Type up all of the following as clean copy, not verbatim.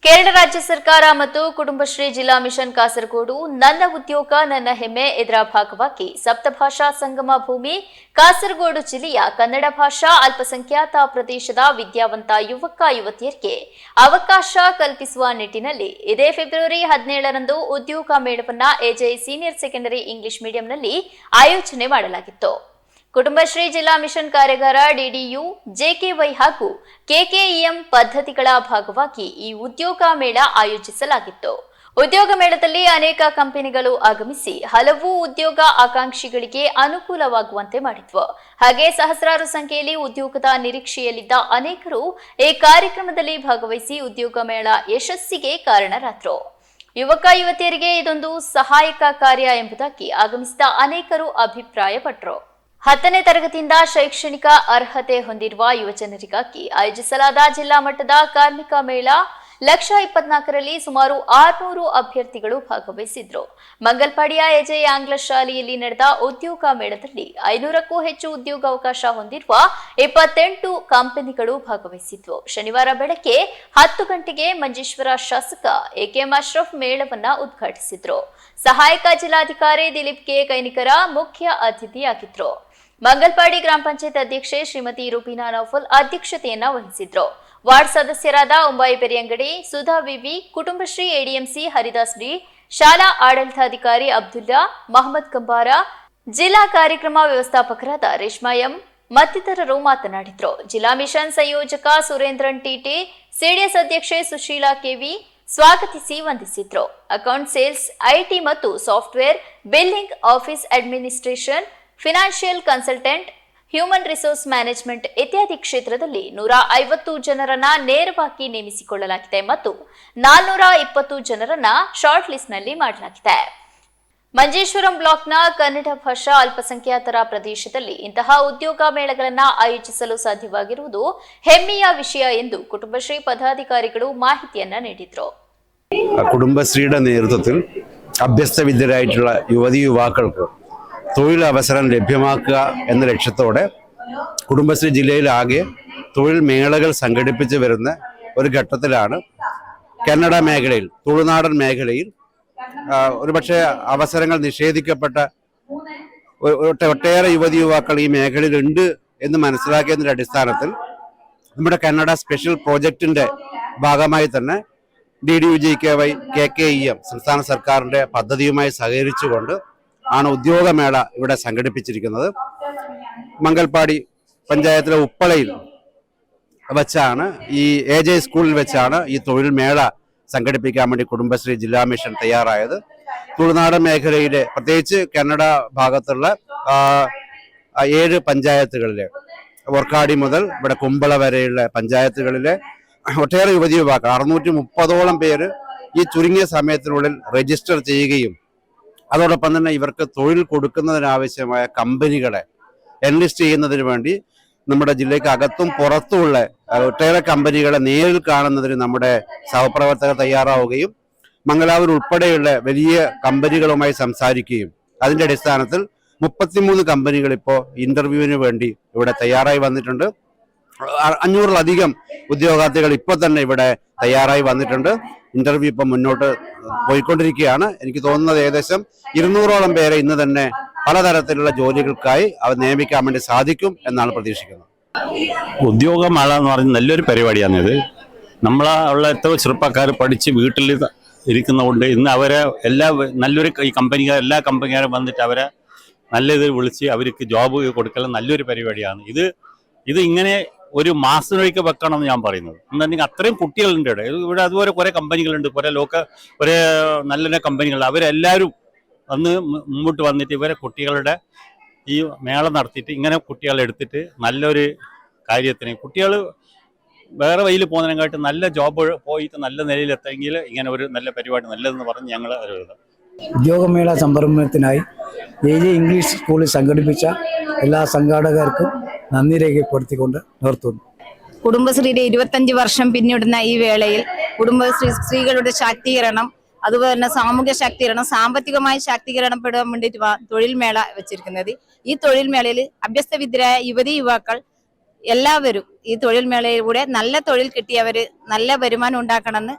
ಕೇರಳ ರಾಜ್ಯ ಸರ್ಕಾರ ಮತ್ತು ಕುಟುಂಬಶ್ರೀ ಜಿಲ್ಲಾ ಮಿಷನ್ ಕಾಸರಗೋಡು ನನ್ನ ಉದ್ಯೋಗ ನನ್ನ ಹೆಮ್ಮೆ ಇದರ ಭಾಗವಾಗಿ ಸಪ್ತಭಾಷಾ ಸಂಗಮ ಭೂಮಿ ಕಾಸರಗೋಡು ಜಿಲ್ಲೆಯ ಕನ್ನಡ ಭಾಷಾ ಅಲ್ಪಸಂಖ್ಯಾತ ಪ್ರದೇಶದ ವಿದ್ಯಾವಂತ ಯುವಕ ಯುವತಿಯರಿಗೆ ಅವಕಾಶ ಕಲ್ಪಿಸುವ ನಿಟ್ಟಿನಲ್ಲಿ ಇದೇ ಫೆಬ್ರವರಿ 17ರಂದು ಉದ್ಯೋಗ ಮೇಳವನ್ನು ಎಜೆ ಸೀನಿಯರ್ ಸೆಕೆಂಡರಿ ಇಂಗ್ಲಿಷ್ ಮೀಡಿಯಂನಲ್ಲಿ ಆಯೋಜನೆ ಮಾಡಲಾಗಿತ್ತು. ಕುಟುಂಬಶ್ರೀ ಜಿಲ್ಲಾ ಮಿಷನ್ ಕಾರ್ಯಾಗಾರ ಡಿಡಿಯು ಜೆಕೆವೈ ಹಾಗೂ ಕೆಕೆಇಎಂ ಪದ್ಧತಿಗಳ ಭಾಗವಾಗಿ ಈ ಉದ್ಯೋಗ ಮೇಳ ಆಯೋಜಿಸಲಾಗಿತ್ತು. ಉದ್ಯೋಗ ಮೇಳದಲ್ಲಿ ಅನೇಕ ಕಂಪನಿಗಳು ಆಗಮಿಸಿ ಹಲವು ಉದ್ಯೋಗ ಆಕಾಂಕ್ಷಿಗಳಿಗೆ ಅನುಕೂಲವಾಗುವಂತೆ ಮಾಡಿದ್ವು. ಹಾಗೆ ಸಹಸ್ರಾರು ಸಂಖ್ಯೆಯಲ್ಲಿ ಉದ್ಯೋಗದ ನಿರೀಕ್ಷೆಯಲ್ಲಿದ್ದ ಅನೇಕರು ಈ ಕಾರ್ಯಕ್ರಮದಲ್ಲಿ ಭಾಗವಹಿಸಿ ಉದ್ಯೋಗ ಮೇಳ ಯಶಸ್ಸಿಗೆ ಕಾರಣರಾದರು. ಯುವಕ ಯುವತಿಯರಿಗೆ ಇದೊಂದು ಸಹಾಯಕ ಕಾರ್ಯ ಎಂಬುದಾಗಿ ಆಗಮಿಸಿದ ಅನೇಕರು ಅಭಿಪ್ರಾಯಪಟ್ಟರು. 10ನೇ ತರಗತಿಯಿಂದ ಶೈಕ್ಷಣಿಕ ಅರ್ಹತೆ ಹೊಂದಿರುವ ಯುವಜನರಿಗಾಗಿ ಆಯೋಜಿಸಲಾದ ಜಿಲ್ಲಾ ಮಟ್ಟದ ಕಾರ್ಮಿಕ ಮೇಳ 1,24,ರಲ್ಲಿ ಸುಮಾರು 600 ಅಭ್ಯರ್ಥಿಗಳು ಭಾಗವಹಿಸಿದ್ರು. ಮಂಗಲ್ಪಾಡಿಯ ಎಜೆ ಆಂಗ್ಲ ಶಾಲೆಯಲ್ಲಿ ನಡೆದ ಉದ್ಯೋಗ ಮೇಳದಲ್ಲಿ 500ಕ್ಕೂ ಹೆಚ್ಚು ಉದ್ಯೋಗಾವಕಾಶ ಹೊಂದಿರುವ 28 ಕಂಪನಿಗಳು ಭಾಗವಹಿಸಿದ್ವು. ಶನಿವಾರ ಬೆಳಗ್ಗೆ 10 ಗಂಟೆಗೆ ಮಂಜೇಶ್ವರ ಶಾಸಕ ಎಕೆಎಂ ಅಶ್ರಫ್ ಮೇಳವನ್ನ ಉದ್ಘಾಟಿಸಿದ್ರು. ಸಹಾಯಕ ಜಿಲ್ಲಾಧಿಕಾರಿ ದಿಲೀಪ್ ಕೆ ಕೈನಿಕರ ಮುಖ್ಯ ಅತಿಥಿಯಾಗಿದ್ರು. ಮಂಗಲ್ಪಾಡಿ ಗ್ರಾಮ ಪಂಚಾಯತ್ ಅಧ್ಯಕ್ಷೆ ಶ್ರೀಮತಿ ರೂಬಿನಾ ನೌಫಲ್ ಅಧ್ಯಕ್ಷತೆಯನ್ನ ವಹಿಸಿದ್ರು. ವಾರ್ಡ್ ಸದಸ್ಯರಾದ ಒಂಬಾಯಿ ಪೆರಿಯಂಗಡಿ, ಸುಧಾ ವಿವಿ, ಕುಟುಂಬಶ್ರೀ ಎಡಿಎಂಸಿ ಹರಿದಾಸ್ ಡಿ, ಶಾಲಾ ಆಡಳಿತಾಧಿಕಾರಿ ಅಬ್ದುಲ್ಲಾ, ಮಹಮ್ಮದ್ ಕಂಬಾರ, ಜಿಲ್ಲಾ ಕಾರ್ಯಕ್ರಮ ವ್ಯವಸ್ಥಾಪಕರಾದ ರೇಷ್ಮಾ ಎಂ ಮತ್ತಿತರರು ಮಾತನಾಡಿದ್ರು. ಜಿಲ್ಲಾ ಮಿಷನ್ ಸಂಯೋಜಕ ಸುರೇಂದ್ರನ್ ಟಿಟಿ, ಸಿಡಿಎಸ್ ಅಧ್ಯಕ್ಷೆ ಸುಶೀಲಾ ಕೆವಿ ಸ್ವಾಗತಿಸಿ ವಂದಿಸಿದ್ರು. ಅಕೌಂಟ್, ಸೇಲ್ಸ್, ಐಟಿ ಮತ್ತು software, billing, office administration, financial consultant, human resource management ಇತ್ಯಾದಿ ಕ್ಷೇತ್ರದಲ್ಲಿ 150 ಜನರನ್ನ ನೇರವಾಗಿ ನೇಮಿಸಿಕೊಳ್ಳಲಾಗಿದೆ ಮತ್ತು 420 ಜನರನ್ನ ಶಾರ್ಟ್ ಲಿಸ್ಟ್ನಲ್ಲಿ ಮಾಡಲಾಗಿದೆ. ಮಂಜೇಶ್ವರಂ ಬ್ಲಾಕ್ನ ಕನ್ನಡ ಭಾಷಾ ಅಲ್ಪಸಂಖ್ಯಾತರ ಪ್ರದೇಶದಲ್ಲಿ ಇಂತಹ ಉದ್ಯೋಗ ಮೇಳಗಳನ್ನು ಆಯೋಜಿಸಲು ಸಾಧ್ಯವಾಗಿರುವುದು ಹೆಮ್ಮೆಯ ವಿಷಯ ಎಂದು ಕುಟುಂಬಶ್ರೀ ಪದಾಧಿಕಾರಿಗಳು ಮಾಹಿತಿಯನ್ನ ನೀಡಿದರು. കുടുംബശ്രീയുടെ നേതൃത്വത്തിൽ അഭ്യസ്തവിദ്യരായിട്ടുള്ള യുവതി യുവാക്കൾക്ക് തൊഴിലവസരം ലഭ്യമാക്കുക എന്ന ലക്ഷ്യത്തോടെ കുടുംബശ്രീ ജില്ലയിലാകെ തൊഴിൽ മേളകൾ സംഘടിപ്പിച്ചു വരുന്ന ഒരു ഘട്ടത്തിലാണ് കന്നഡ മേഖലയിൽ, തുളുനാടൻ മേഖലയിൽ ഒരുപക്ഷെ അവസരങ്ങൾ നിഷേധിക്കപ്പെട്ട ഒട്ടേറെ യുവതി യുവാക്കൾ ഈ മേഖലയിൽ ഉണ്ട് എന്ന് മനസ്സിലാക്കിയതിൻ്റെ അടിസ്ഥാനത്തിൽ നമ്മുടെ കന്നഡ സ്പെഷ്യൽ പ്രോജക്റ്റിൻ്റെ ഭാഗമായി തന്നെ DDU-JKY KKEM സംസ്ഥാന സർക്കാരിൻ്റെ പദ്ധതിയുമായി സഹകരിച്ചുകൊണ്ട് ആണ് ഉദ്യോഗമേള ഇവിടെ സംഘടിപ്പിച്ചിരിക്കുന്നത്. മംഗൽപാടി പഞ്ചായത്തിലെ ഉപ്പളയിൽ വെച്ചാണ്, ഈ എജെ സ്കൂളിൽ വെച്ചാണ് ഈ തൊഴിൽ മേള സംഘടിപ്പിക്കാൻ വേണ്ടി കുടുംബശ്രീ ജില്ലാ മിഷൻ തയ്യാറായത്. തുളുനാടൻ മേഖലയിലെ പ്രത്യേകിച്ച് കന്നഡ ഭാഗത്തുള്ള 7 പഞ്ചായത്തുകളിലെ, ഓർക്കാടി മുതൽ ഇവിടെ കുമ്പള വരെയുള്ള പഞ്ചായത്തുകളിലെ ഒട്ടേറെ യുവതി യുവാക്കൾ 630ഓളം പേര് ഈ ചുരുങ്ങിയ സമയത്തിനുള്ളിൽ രജിസ്റ്റർ ചെയ്യുകയും അതോടൊപ്പം തന്നെ ഇവർക്ക് തൊഴിൽ കൊടുക്കുന്നതിനാവശ്യമായ കമ്പനികളെ എൻലിസ്റ്റ് ചെയ്യുന്നതിന് വേണ്ടി നമ്മുടെ ജില്ലയ്ക്ക് അകത്തും പുറത്തുമുള്ള ഒട്ടേറെ കമ്പനികളെ നേരിൽ കാണുന്നതിന് നമ്മുടെ സഹപ്രവർത്തകർ തയ്യാറാവുകയും മംഗലാപുരം ഉൾപ്പെടെയുള്ള വലിയ കമ്പനികളുമായി സംസാരിക്കുകയും അതിൻ്റെ അടിസ്ഥാനത്തിൽ 33 കമ്പനികൾ ഇപ്പോൾ ഇന്റർവ്യൂവിന് വേണ്ടി ഇവിടെ തയ്യാറായി വന്നിട്ടുണ്ട്. 500-ലധികം ഉദ്യോഗാർത്ഥികൾ ഇപ്പോൾ തന്നെ ഇവിടെ തയ്യാറായി വന്നിട്ടുണ്ട്. ഇന്റർവ്യൂ ഇപ്പം മുന്നോട്ട് പോയിക്കൊണ്ടിരിക്കുകയാണ്. എനിക്ക് തോന്നുന്നത് ഏകദേശം 200ഓളം പേരെ ഇന്ന് തന്നെ പലതരത്തിലുള്ള ജോലികൾക്കായി അവർ നിയമിക്കാൻ വേണ്ടി സാധിക്കും എന്നാണ് പ്രതീക്ഷിക്കുന്നത്. ഉദ്യോഗമേള എന്ന് പറഞ്ഞ നല്ലൊരു പരിപാടിയാണിത്. നമ്മളെ എത്ര ചെറുപ്പക്കാർ പഠിച്ച് വീട്ടിൽ ഇരിക്കുന്നതുകൊണ്ട് ഇന്ന് അവരെ നല്ലൊരു എല്ലാ കമ്പനിക്കാരും വന്നിട്ട് അവരെ നല്ല ഇത് വിളിച്ച് അവർക്ക് ജോബ് കൊടുക്കൽ നല്ലൊരു പരിപാടിയാണ്. ഇത് ഇങ്ങനെ ഒരു മാസത്തിനൊരിക്കൽ വെക്കണം എന്ന് ഞാൻ പറയുന്നത്. എന്നുണ്ടെങ്കിൽ അത്രയും കുട്ടികളുണ്ട് ഇവിടെ. അതുപോലെ കുറേ കമ്പനികളുണ്ട്, കുറേ നല്ല കമ്പനികളുണ്ട്. അവരെല്ലാവരും അന്ന് മുമ്പോട്ട് വന്നിട്ട് ഇവരെ കുട്ടികളുടെ ഈ മേള നടത്തിയിട്ട് ഇങ്ങനെ കുട്ടികളെ എടുത്തിട്ട് നല്ലൊരു കാര്യത്തിന്, കുട്ടികൾ വേറെ വഴിയിൽ പോകുന്നതിനെക്കാട്ട് നല്ല ജോബ് പോയിട്ട് നല്ല നിലയിലെത്തെങ്കിൽ ഇങ്ങനെ ഒരു നല്ല പരിപാടി നല്ലതെന്ന് പറഞ്ഞ് ഞങ്ങൾ അറിയുന്നത്. ഉദ്യോഗമേള സംരംഭത്തിനായി എജെ ഇംഗ്ലീഷ് സ്കൂളിൽ സംഘടിപ്പിച്ച എല്ലാ സംഘാടകർക്കും നന്ദി രേഖപ്പെടുത്തിക്കൊണ്ട് നിർത്തുന്നു. കുടുംബശ്രീയുടെ 25 വർഷം പിന്നിടുന്ന ഈ വേളയിൽ കുടുംബശ്രീ സ്ത്രീകളുടെ ശാക്തീകരണം, അതുപോലെ തന്നെ സാമൂഹ്യ ശാക്തീകരണം, സാമ്പത്തികമായി ശാക്തീകരണപ്പെടാൻ വേണ്ടിയിട്ട് തൊഴിൽ മേള വെച്ചിരിക്കുന്നത്. ഈ തൊഴിൽ മേളയിൽ അഭ്യസ്തവിദ്യരായ യുവതി യുവാക്കൾ എല്ലാവരും ഈ തൊഴിൽ മേളയിലൂടെ നല്ല തൊഴിൽ കിട്ടിയവര് നല്ല വരുമാനം ഉണ്ടാക്കണമെന്ന്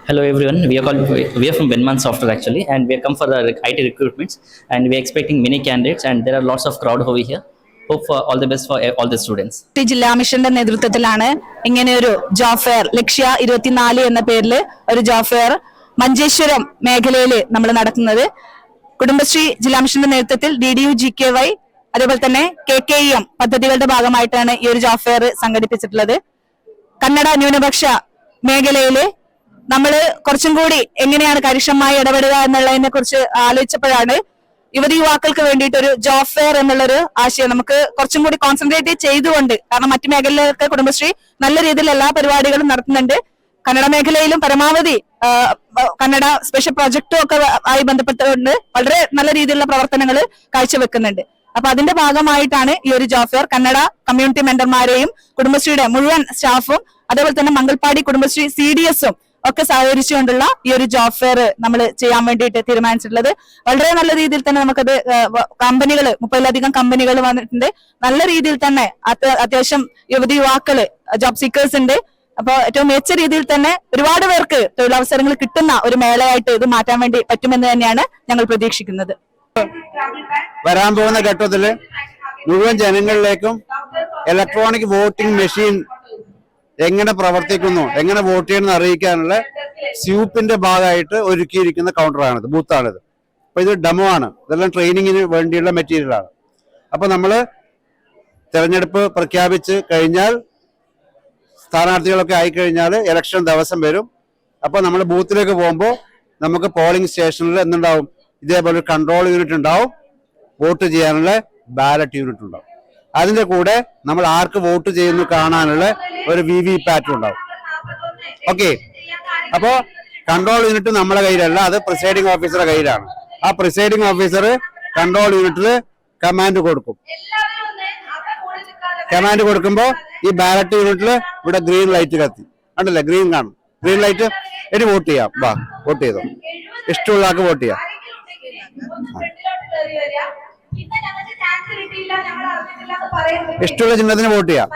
Hello everyone, we are from Venman Software actually, and we have come for the IT recruitments, and we are expecting many candidates, and there are lots of crowd over here. Hope for all the best for all the students. ജില്ലാ മിഷന്റെ നേതൃത്വത്തിലാണ് ഇങ്ങനെ ഒരു job fair ലക്ഷ്യ 24 എന്ന പേരിൽ ഒരു job fair Manjeshwaram മേഖലയിൽ നമ്മൾ നടത്തുന്നത്. കുടുംബശ്രീ ജില്ലാ മിഷന്റെ നേതൃത്വത്തിൽ DDU-GKY അതേപോലെ തന്നെ KKEM പദ്ധതികളുടെ ഭാഗമായിട്ടാണ് ഈ ഒരു ജോബ് ഫെയർ സംഘടിപ്പിച്ചിട്ടുള്ളത്. കന്നഡ ന്യൂനപക്ഷ മേഖലയില് നമ്മൾ കുറച്ചും കൂടി എങ്ങനെയാണ് കാര്യക്ഷമമായി ഇടപെടുക എന്നുള്ളതിനെ കുറിച്ച് ആലോചിച്ചപ്പോഴാണ് യുവതി യുവാക്കൾക്ക് വേണ്ടിയിട്ട് ഒരു ജോബ് ഫെയർ എന്നുള്ളൊരു ആശയം നമുക്ക് കുറച്ചും കൂടി കോൺസെൻട്രേറ്റ് ചെയ്തുകൊണ്ട്, കാരണം മറ്റു മേഖലയിലൊക്കെ കുടുംബശ്രീ നല്ല രീതിയിൽ എല്ലാ പരിപാടികളും നടത്തുന്നുണ്ട്. കന്നഡ മേഖലയിലും പരമാവധി കന്നഡ സ്പെഷ്യൽ പ്രൊജക്റ്റും ഒക്കെ ആയി ബന്ധപ്പെട്ടുകൊണ്ട് വളരെ നല്ല രീതിയിലുള്ള പ്രവർത്തനങ്ങൾ കാഴ്ചവെക്കുന്നുണ്ട്. അപ്പൊ അതിന്റെ ഭാഗമായിട്ടാണ് ഈ ഒരു ജോബ് ഫെയർ. കന്നഡ കമ്മ്യൂണിറ്റി മെന്റർമാരെയും കുടുംബശ്രീയുടെ മുഴുവൻ സ്റ്റാഫും അതേപോലെ തന്നെ മംഗൾപാടി കുടുംബശ്രീ CDSഉം ഒക്കെ സഹകരിച്ചുകൊണ്ടുള്ള ഈ ഒരു ജോബ് ഫെയർ നമ്മൾ ചെയ്യാൻ വേണ്ടിയിട്ട് തീരുമാനിച്ചിട്ടുള്ളത്. വളരെ നല്ല രീതിയിൽ തന്നെ നമുക്കത് കമ്പനികൾ 30-ലധികം കമ്പനികൾ വന്നിട്ടുണ്ട്. നല്ല രീതിയിൽ തന്നെ അത്യാവശ്യം യുവതി യുവാക്കള് ജോബ് സീക്കേഴ്സ് ഉണ്ട്. അപ്പോൾ ഏറ്റവും മികച്ച രീതിയിൽ തന്നെ ഒരുപാട് പേർക്ക് തൊഴിലവസരങ്ങൾ കിട്ടുന്ന ഒരു മേളയായിട്ട് ഇത് മാറ്റാൻ വേണ്ടി പറ്റുമെന്ന് തന്നെയാണ് ഞങ്ങൾ പ്രതീക്ഷിക്കുന്നത്. വരാൻ പോകുന്ന ഘട്ടത്തില് മുഴുവൻ ജനങ്ങളിലേക്കും ഇലക്ട്രോണിക് വോട്ടിംഗ് മെഷീൻ എങ്ങനെ പ്രവർത്തിക്കുന്നു, എങ്ങനെ വോട്ട് ചെയ്യണമെന്ന് അറിയിക്കാനുള്ള സ്യൂപ്പിന്റെ ഭാഗമായിട്ട് ഒരുക്കിയിരിക്കുന്ന കൗണ്ടറാണിത്, ബൂത്താണിത്. അപ്പൊ ഇത് ഡെമോ ആണ്, ഇതെല്ലാം ട്രെയിനിങ്ങിന് വേണ്ടിയുള്ള മെറ്റീരിയലാണ്. അപ്പൊ നമ്മള് തെരഞ്ഞെടുപ്പ് പ്രഖ്യാപിച്ച് കഴിഞ്ഞാൽ, സ്ഥാനാർത്ഥികളൊക്കെ ആയിക്കഴിഞ്ഞാൽ ഇലക്ഷൻ ദിവസം വരും. അപ്പൊ നമ്മൾ ബൂത്തിലേക്ക് പോകുമ്പോൾ നമുക്ക് പോളിംഗ് സ്റ്റേഷനിൽ എന്തുണ്ടാവും, ഇതേപോലെ കൺട്രോൾ യൂണിറ്റ് ഉണ്ടാവും, വോട്ട് ചെയ്യാനുള്ള ബാലറ്റ് യൂണിറ്റ് ഉണ്ടാവും. അതിന്റെ കൂടെ നമ്മൾ ആർക്ക് വോട്ട് ചെയ്യുന്നു കാണാനുള്ള ഒരു VVPAT ഉണ്ടാവും. ഓക്കെ, അപ്പോ കൺട്രോൾ യൂണിറ്റ് നമ്മളെ കയ്യിലല്ല, അത് പ്രിസൈഡിംഗ് ഓഫീസറുടെ കയ്യിലാണ്. ആ പ്രിസൈഡിംഗ് ഓഫീസർ കൺട്രോൾ യൂണിറ്റിൽ കമാൻഡ് കൊടുക്കും. കമാൻഡ് കൊടുക്കുമ്പോ ഈ ബാലറ്റ് യൂണിറ്റിൽ ഇവിടെ ഗ്രീൻ ലൈറ്റ് കത്തി, കണ്ടല്ലേ, ഗ്രീൻ കാണും, ഗ്രീൻ ലൈറ്റ്. ഇനി വോട്ട് ചെയ്യാം, വാ വോട്ട് ചെയ്തോ, ഇഷ്ടമുള്ള ആൾക്ക് വോട്ട് ചെയ്യാം. ഇഷ്ടമുള്ള ചിഹ്നത്തിന് വോട്ട് ചെയ്യാം.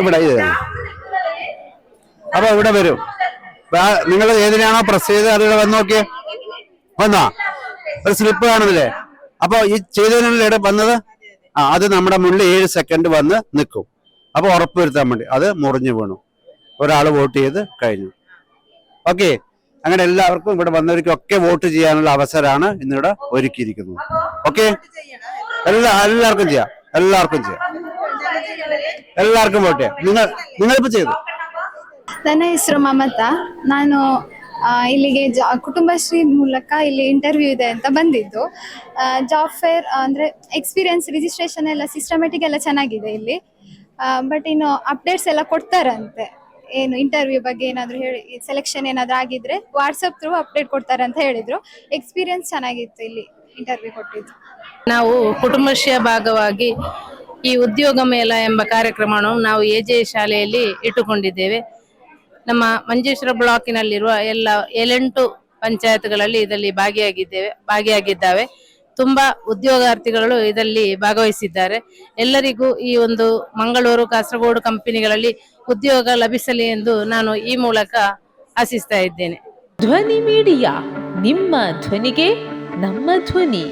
ഇവിടെ അപ്പൊ ഇവിടെ വരും. നിങ്ങൾ ഏതിനാണോ പ്രസ് ചെയ്ത് അത് വന്ന് നോക്കിയേ, വന്നാ ഒരു സ്ലിപ്പ് കാണുന്നില്ലേ? അപ്പൊ ഈ ചെയ്തതിനുള്ള വന്നത് അത് നമ്മുടെ മുന്നിൽ 7 സെക്കൻഡ് വന്ന് നിൽക്കും. അപ്പൊ ഉറപ്പുവരുത്താൻ വേണ്ടി അത് മുറിഞ്ഞു വീണു, ഒരാൾ വോട്ട് ചെയ്ത് കഴിഞ്ഞു. ഓക്കെ, അങ്ങനെ എല്ലാവർക്കും ഇവിടെ വന്നവർക്കൊക്കെ വോട്ട് ചെയ്യാനുള്ള അവസരമാണ് ഇന്നിവിടെ ഒരുക്കിയിരിക്കുന്നത്. ഓക്കെ, എല്ലാവർക്കും ചെയ്യാം, എല്ലാവർക്കും ചെയ്യാം, ಎಲ್ಲಾರ್ಗೂ ವೋಟ್ ನಿങ്ങളിപ്പോൾ ചെയ്തു. ನನ್ನ ಹೆಸರು ಮಮತಾ. ನಾನು ಇಲ್ಲಿಗೆ ಕುಟುಂಬಶ್ರೀ ಮೂಲಕ ಇಲ್ಲಿ ಇಂಟರ್ವ್ಯೂ ಇದೆ ಅಂತ ಬಂದಿದ್ದು. ಜಾಬ್ ಫೇರ್ ಅಂದರೆ ಎಕ್ಸ್ಪೀರಿಯನ್ಸ್ ರಿಜಿಸ್ಟ್ರೇಷನ್ ಎಲ್ಲ ಸಿಸ್ಟಮೆಟಿಕ್ ಎಲ್ಲ ಚೆನ್ನಾಗಿದೆ ಇಲ್ಲಿ. ಬಟ್ ಇನ್ನು ಅಪ್ಡೇಟ್ಸ್ ಎಲ್ಲ ಕೊಡ್ತಾರಂತೆ, ಏನು ಇಂಟರ್ವ್ಯೂ ಬಗ್ಗೆ ಏನಾದರೂ ಹೇಳಿ ಸೆಲೆಕ್ಷನ್ ಏನಾದರೂ ಆಗಿದ್ರೆ ವಾಟ್ಸಪ್ ಥ್ರೂ ಅಪ್ಡೇಟ್ ಕೊಡ್ತಾರೆ ಅಂತ ಹೇಳಿದ್ರು. ಎಕ್ಸ್ಪೀರಿಯನ್ಸ್ ಚೆನ್ನಾಗಿತ್ತು ಇಲ್ಲಿ ಇಂಟರ್ವ್ಯೂ ಕೊಟ್ಟಿದ್ದು. ನಾವು ಕುಟುಂಬಶ್ರೀಯ ಭಾಗವಾಗಿ ಈ ಉದ್ಯೋಗ ಮೇಳ ಎಂಬ ಕಾರ್ಯಕ್ರಮವನ್ನು ನಾವು ಎಜೆ ಶಾಲೆಯಲ್ಲಿ ಇಟ್ಟುಕೊಂಡಿದ್ದೇವೆ. ನಮ್ಮ ಮಂಜೇಶ್ವರ ಬ್ಲಾಕಿನಲ್ಲಿರುವ ಎಲ್ಲ 7 ಪಂಚಾಯತ್ಗಳಲ್ಲಿ ಇದರಲ್ಲಿ ಭಾಗಿಯಾಗಿದ್ದಾವೆ. ತುಂಬಾ ಉದ್ಯೋಗಾರ್ಥಿಗಳು ಇದರಲ್ಲಿ ಭಾಗವಹಿಸಿದ್ದಾರೆ. ಎಲ್ಲರಿಗೂ ಈ ಒಂದು ಮಂಗಳೂರು, ಕಾಸರಗೋಡು ಕಂಪನಿಗಳಲ್ಲಿ ಉದ್ಯೋಗ ಲಭಿಸಲಿ ಎಂದು ನಾನು ಈ ಮೂಲಕ ಆಶಿಸ್ತಾ ಇದ್ದೇನೆ. ಧ್ವನಿ ಮೀಡಿಯಾ, ನಿಮ್ಮ ಧ್ವನಿಗೆ ನಮ್ಮ ಧ್ವನಿ.